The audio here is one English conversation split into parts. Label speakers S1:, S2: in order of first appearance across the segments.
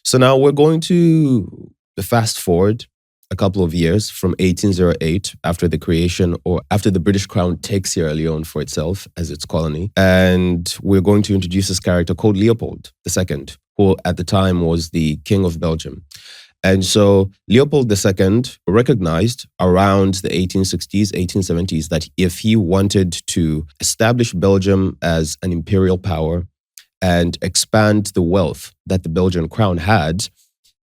S1: So now we're going to fast forward a couple of years from 1808, after the creation or after the British Crown takes Sierra Leone for itself as its colony. And we're going to introduce this character called Leopold II, who at the time was the King of Belgium. And so Leopold II recognized around the 1860s, 1870s, that if he wanted to establish Belgium as an imperial power and expand the wealth that the Belgian crown had,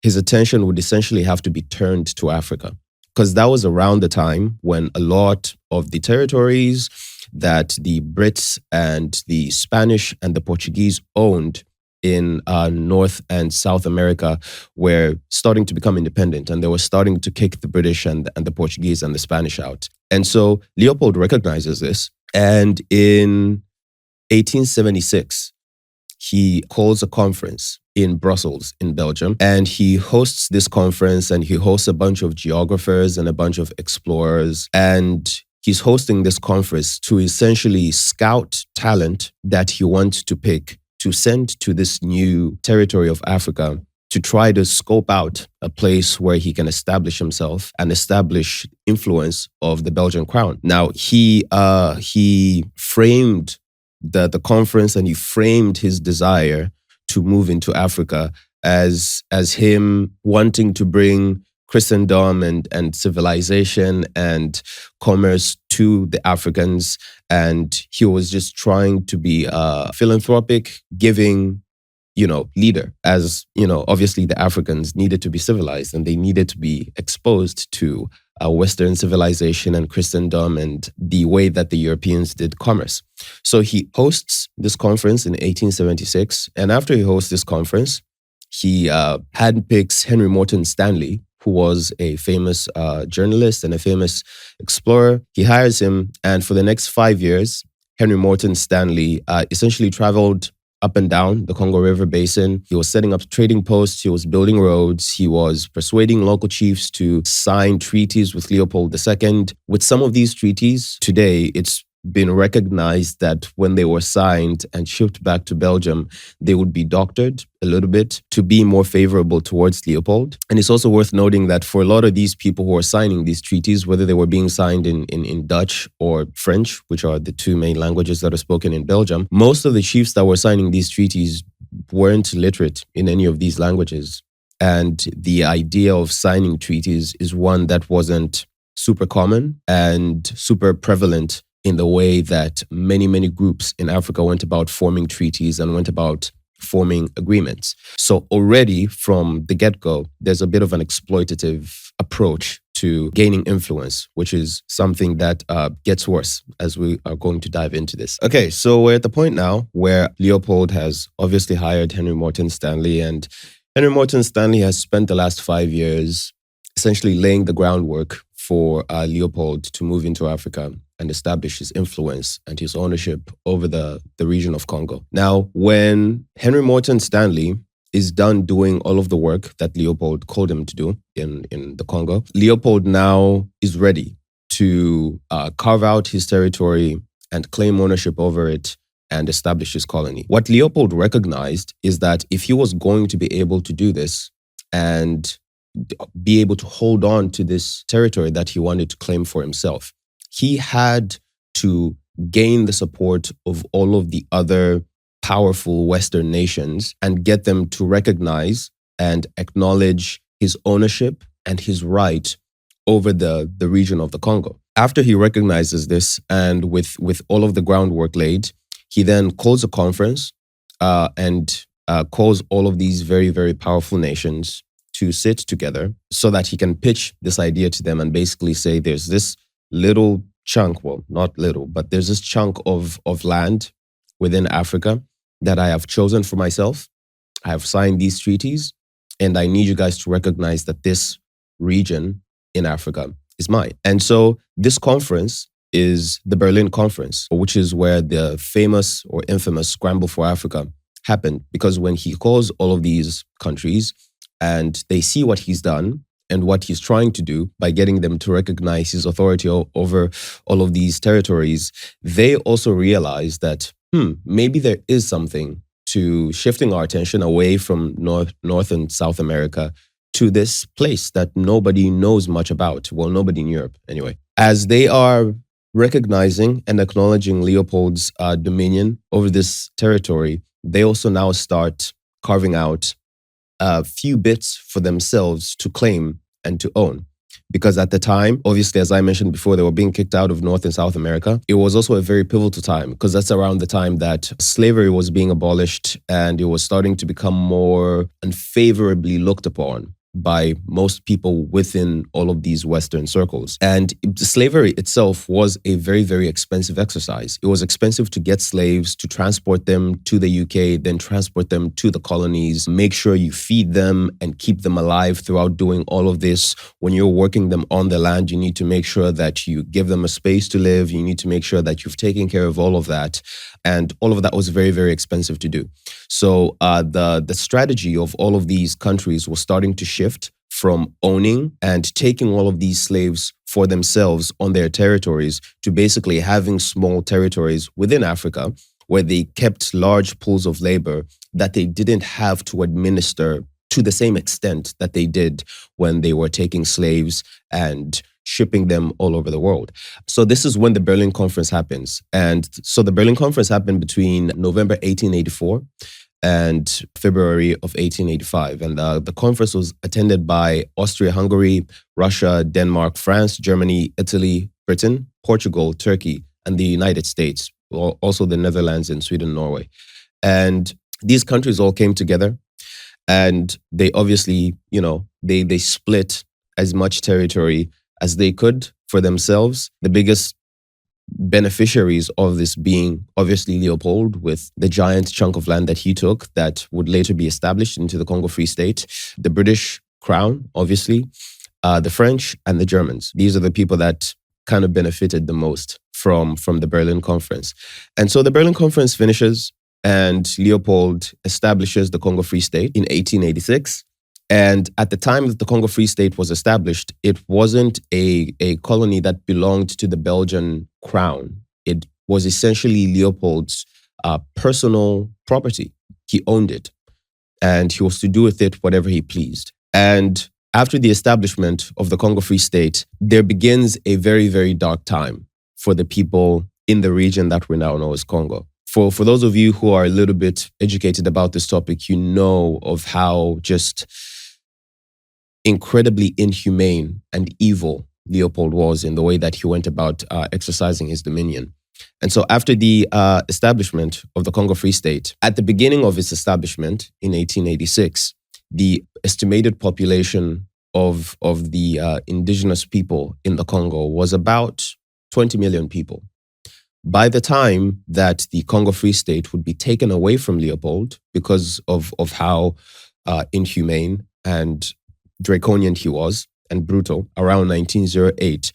S1: his attention would essentially have to be turned to Africa. Because that was around the time when a lot of the territories that the Brits and the Spanish and the Portuguese owned in North and South America were starting to become independent, and they were starting to kick the British and the Portuguese and the Spanish out. And so Leopold recognizes this, and in 1876, he calls a conference in Brussels, in Belgium, and he hosts this conference, and he hosts a bunch of geographers and a bunch of explorers, and he's hosting this conference to essentially scout talent that he wants to pick to send to this new territory of Africa to try to scope out a place where he can establish himself and establish influence of the Belgian crown. Now, he framed the conference, and he framed his desire to move into Africa as him wanting to bring Christendom and civilization and commerce to the Africans. And he was just trying to be a philanthropic, giving, leader. As, obviously the Africans needed to be civilized, and they needed to be exposed to Western civilization and Christendom and the way that the Europeans did commerce. So he hosts this conference in 1876. And after he hosts this conference, he handpicks Henry Morton Stanley, who was a famous journalist and a famous explorer. He hires him, and for the next 5 years, Henry Morton Stanley essentially traveled up and down the Congo River Basin. He was setting up trading posts, he was building roads, he was persuading local chiefs to sign treaties with Leopold II. With some of these treaties, today it's been recognized that when they were signed and shipped back to Belgium, they would be doctored a little bit to be more favorable towards Leopold. And it's also worth noting that for a lot of these people who are signing these treaties, whether they were being signed in Dutch or French, which are the two main languages that are spoken in Belgium, most of the chiefs that were signing these treaties weren't literate in any of these languages. And the idea of signing treaties is one that wasn't super common and super prevalent in the way that many, many groups in Africa went about forming treaties and went about forming agreements. So already from the get-go, there's a bit of an exploitative approach to gaining influence, which is something that gets worse as we are going to dive into this. Okay, so we're at the point now where Leopold has obviously hired Henry Morton Stanley, and Henry Morton Stanley has spent the last 5 years essentially laying the groundwork for Leopold to move into Africa and establish his influence and his ownership over the region of Congo. Now, when Henry Morton Stanley is done doing all of the work that Leopold called him to do in the Congo, Leopold now is ready to carve out his territory and claim ownership over it and establish his colony. What Leopold recognized is that if he was going to be able to do this and be able to hold on to this territory that he wanted to claim for himself, he had to gain the support of all of the other powerful Western nations and get them to recognize and acknowledge his ownership and his right over the region of the Congo. After he recognizes this, and with all of the groundwork laid, he then calls a conference and calls all of these very, very powerful nations to sit together so that he can pitch this idea to them and basically say, there's this little chunk, well, not little, but there's this chunk of land within Africa that I have chosen for myself. I have signed these treaties, and I need you guys to recognize that this region in Africa is mine. And so this conference is the Berlin Conference, which is where the famous or infamous Scramble for Africa happened, because when he calls all of these countries and they see what he's done and what he's trying to do by getting them to recognize his authority over all of these territories, they also realize that, maybe there is something to shifting our attention away from North and South America to this place that nobody knows much about. Well, nobody in Europe, anyway. As they are recognizing and acknowledging Leopold's dominion over this territory, they also now start carving out a few bits for themselves to claim and to own. Because at the time, obviously, as I mentioned before, they were being kicked out of North and South America. It was also a very pivotal time because that's around the time that slavery was being abolished and it was starting to become more unfavorably looked upon by most people within all of these Western circles. And slavery itself was a very, very expensive exercise. It was expensive to get slaves, to transport them to the UK, then transport them to the colonies, make sure you feed them and keep them alive throughout doing all of this. When you're working them on the land, you need to make sure that you give them a space to live. You need to make sure that you've taken care of all of that. And all of that was very, very expensive to do. So the strategy of all of these countries was starting to shift from owning and taking all of these slaves for themselves on their territories to basically having small territories within Africa where they kept large pools of labor that they didn't have to administer to the same extent that they did when they were taking slaves and shipping them all over the world. So this is when the Berlin Conference happens. And so the Berlin Conference happened between November 1884 and February of 1885. And the conference was attended by Austria-Hungary, Russia, Denmark, France, Germany, Italy, Britain, Portugal, Turkey, and the United States, also the Netherlands and Sweden, Norway. And these countries all came together and they obviously, they split as much territory as they could for themselves. The biggest beneficiaries of this being obviously Leopold, with the giant chunk of land that he took that would later be established into the Congo Free State, the British Crown, obviously, the French and the Germans. These are the people that kind of benefited the most from the Berlin Conference. And so the Berlin Conference finishes and Leopold establishes the Congo Free State in 1886. And at the time that the Congo Free State was established, it wasn't a colony that belonged to the Belgian crown. It was essentially Leopold's personal property. He owned it and he was to do with it whatever he pleased. And after the establishment of the Congo Free State, there begins a very, very dark time for the people in the region that we now know as Congo. For those of you who are a little bit educated about this topic, you know of how just incredibly inhumane and evil Leopold was in the way that he went about exercising his dominion. And so after the establishment of the Congo Free State, at the beginning of its establishment in 1886, the estimated population of the indigenous people in the Congo was about 20 million people. By the time that the Congo Free State would be taken away from Leopold because of how inhumane and draconian he was and brutal, around 1908,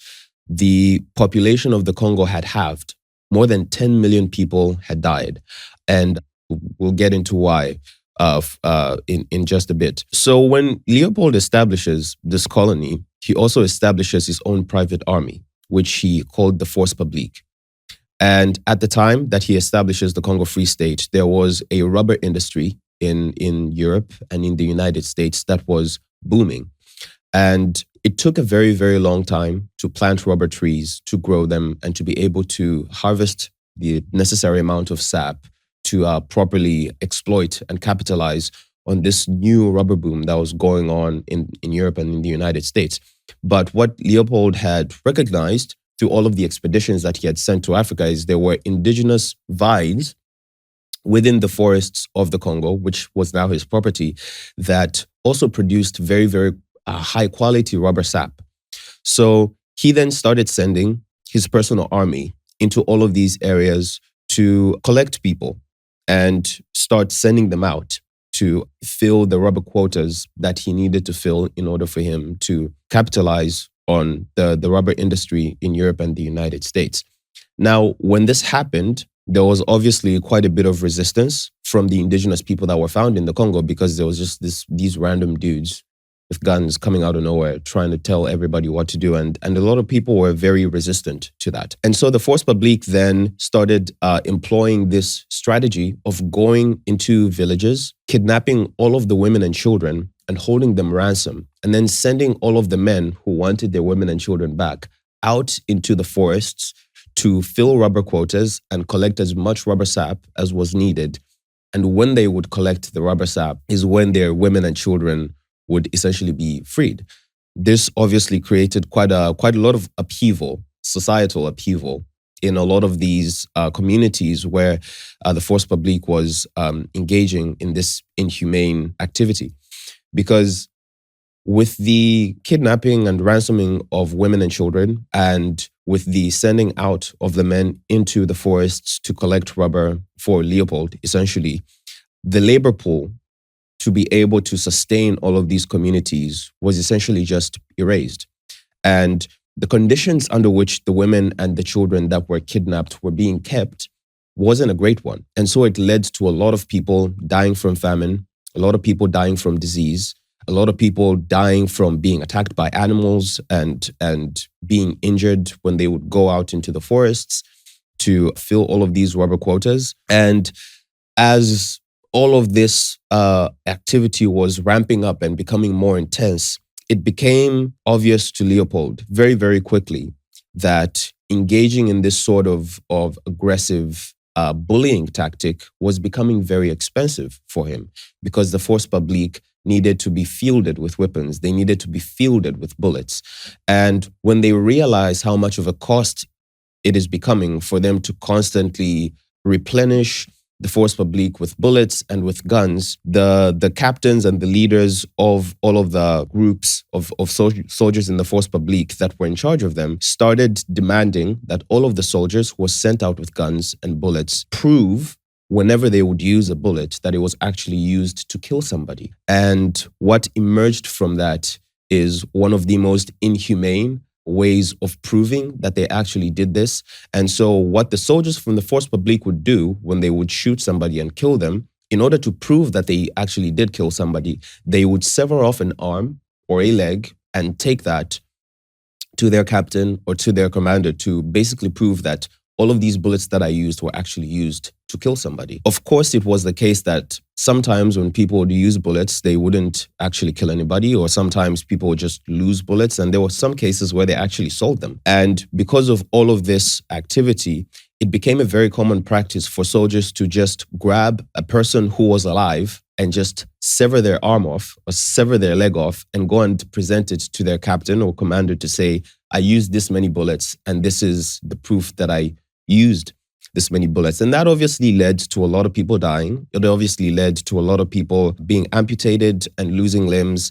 S1: the population of the Congo had halved. More than 10 million people had died. And we'll get into why in just a bit. So when Leopold establishes this colony, he also establishes his own private army, which he called the Force Publique. And at the time that he establishes the Congo Free State, there was a rubber industry in Europe and in the United States that was booming. And it took a very, very long time to plant rubber trees, to grow them, and to be able to harvest the necessary amount of sap to properly exploit and capitalize on this new rubber boom that was going on in Europe and in the United States. But what Leopold had recognized through all of the expeditions that he had sent to Africa is there were indigenous vines within the forests of the Congo, which was now his property, that also produced very, very high quality rubber sap. So he then started sending his personal army into all of these areas to collect people and start sending them out to fill the rubber quotas that he needed to fill in order for him to capitalize on the rubber industry in Europe and the United States. Now, when this happened, there was obviously quite a bit of resistance from the indigenous people that were found in the Congo, because there was just these random dudes with guns coming out of nowhere, trying to tell everybody what to do. And a lot of people were very resistant to that. And so the Force Publique then started employing this strategy of going into villages, kidnapping all of the women and children and holding them ransom, and then sending all of the men who wanted their women and children back out into the forests to fill rubber quotas and collect as much rubber sap as was needed. And when they would collect the rubber sap is when their women and children would essentially be freed. This obviously created quite a lot of upheaval, societal upheaval, in a lot of these communities where the Force Publique was engaging in this inhumane activity. Because with the kidnapping and ransoming of women and children, and with the sending out of the men into the forests to collect rubber for Leopold, essentially, the labor pool to be able to sustain all of these communities was essentially just erased. And the conditions under which the women and the children that were kidnapped were being kept wasn't a great one. And so it led to a lot of people dying from famine, a lot of people dying from disease, a lot of people dying from being attacked by animals and being injured when they would go out into the forests to fill all of these rubber quotas. And as all of this activity was ramping up and becoming more intense, it became obvious to Leopold very, very quickly that engaging in this sort of aggressive bullying tactic was becoming very expensive for him, because the Force Publique needed to be fielded with weapons. They needed to be fielded with bullets. And when they realize how much of a cost it is becoming for them to constantly replenish the Force Publique with bullets and with guns, the captains and the leaders of all of the groups of soldiers in the Force Publique that were in charge of them started demanding that all of the soldiers who were sent out with guns and bullets prove, whenever they would use a bullet, that it was actually used to kill somebody. And what emerged from that is one of the most inhumane ways of proving that they actually did this. And so what the soldiers from the Force Publique would do when they would shoot somebody and kill them, in order to prove that they actually did kill somebody, they would sever off an arm or a leg and take that to their captain or to their commander to basically prove that all of these bullets that I used were actually used to kill somebody. Of course, it was the case that sometimes when people would use bullets, they wouldn't actually kill anybody, or sometimes people would just lose bullets. And there were some cases where they actually sold them. And because of all of this activity, it became a very common practice for soldiers to just grab a person who was alive and just sever their arm off or sever their leg off and go and present it to their captain or commander to say, I used this many bullets and this is the proof that I used this many bullets. And that obviously led to a lot of people dying. It obviously led to a lot of people being amputated and losing limbs.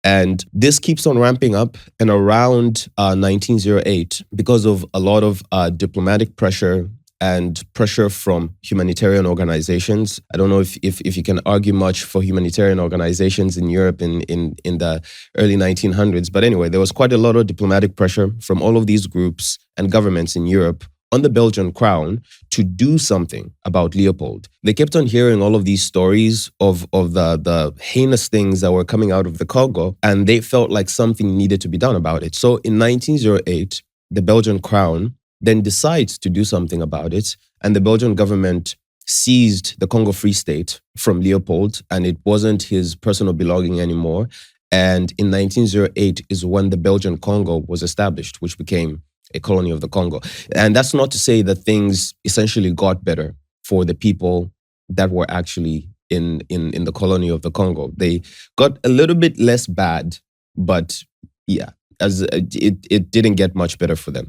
S1: And this keeps on ramping up. And around 1908, because of a lot of diplomatic pressure and pressure from humanitarian organizations. I don't know if you can argue much for humanitarian organizations in Europe in the early 1900s. But anyway, there was quite a lot of diplomatic pressure from all of these groups and governments in Europe on the Belgian crown to do something about Leopold. They kept on hearing all of these stories of the heinous things that were coming out of the Congo, and they felt like something needed to be done about it. So in 1908, the Belgian crown then decides to do something about it, and the Belgian government seized the Congo Free State from Leopold, and it wasn't his personal belonging anymore. And in 1908 is when the Belgian Congo was established, which became a colony of the Congo. And that's not to say that things essentially got better for the people that were actually in the colony of the Congo. They got a little bit less bad, but yeah, as it didn't get much better for them.